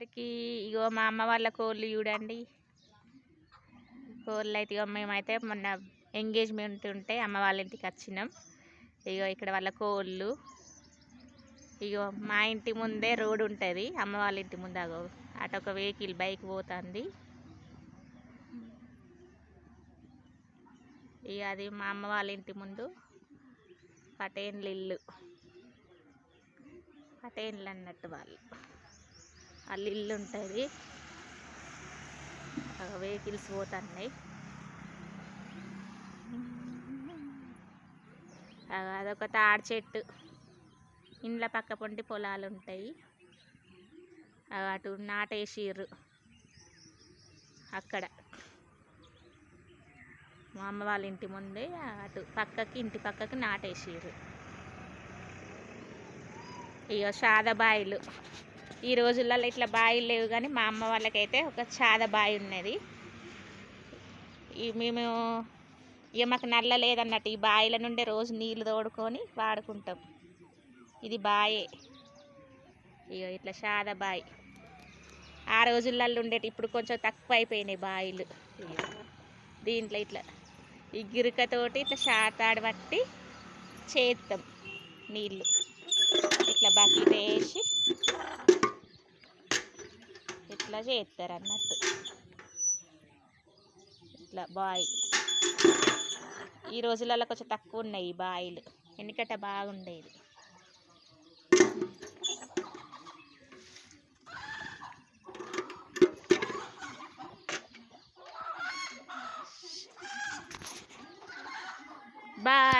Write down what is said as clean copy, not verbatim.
అందరికి ఇగో మా అమ్మ వాళ్ళ కోళ్ళు చూడండి. కోళ్ళు అయితే ఇగో మేమైతే మొన్న ఎంగేజ్మెంట్ ఉంటే అమ్మ వాళ్ళ ఇంటికి వచ్చినాం. ఇగో ఇక్కడ వాళ్ళ కోళ్ళు. ఇగో మా ఇంటి ముందే రోడ్ ఉంటుంది, అమ్మ వాళ్ళ ఇంటి ముందు అగో అటు ఒక వెహికల్ బైక్ పోతుంది. ఇక అది మా అమ్మ వాళ్ళ ఇంటి ముందు పటేన్లు ఇల్లు, పటేన్లు అన్నట్టు వాళ్ళ ఇల్లు ఉంటుంది. వెహికల్స్ పోతున్నాయి. అదొక తాడి చెట్టు, ఇండ్ల పక్క పొంటి పొలాలు ఉంటాయి. అటు నాటేసిర్రు అక్కడ మా అమ్మ వాళ్ళ ఇంటి ముందే అటు పక్కకి ఇంటి పక్కకి నాటేసిర్రు. ఇక సాదా బాయిలు, ఈ రోజులలో ఇట్లా బాయిలు లేవు కానీ మా అమ్మ వాళ్ళకైతే ఒక సాదా బావి ఉన్నది. మేము ఇక మాకు నల్ల లేదన్నట్టు ఈ బావిల నుండే రోజు నీళ్ళు తోడుకొని వాడుకుంటాం. ఇది బాయే, ఇక ఇట్లా సాదా బావి. ఆ రోజులలో ఉండేటి ఇప్పుడు కొంచెం తక్కువ అయిపోయినాయి బావిలు. దీంట్లో ఇట్లా ఈ గిరికతోటి ఇట్లా శాతాడు పట్టి చేస్తాం నీళ్ళు, ఇట్లా బకెట్ వేసి ఇట్లా చేస్తారు అన్నట్టు. ఇట్లా బావి ఈ రోజులలో కొంచెం తక్కువ ఉన్నాయి ఈ బావిలు, ఎందుకంటే బాగుండేది. బాయ్.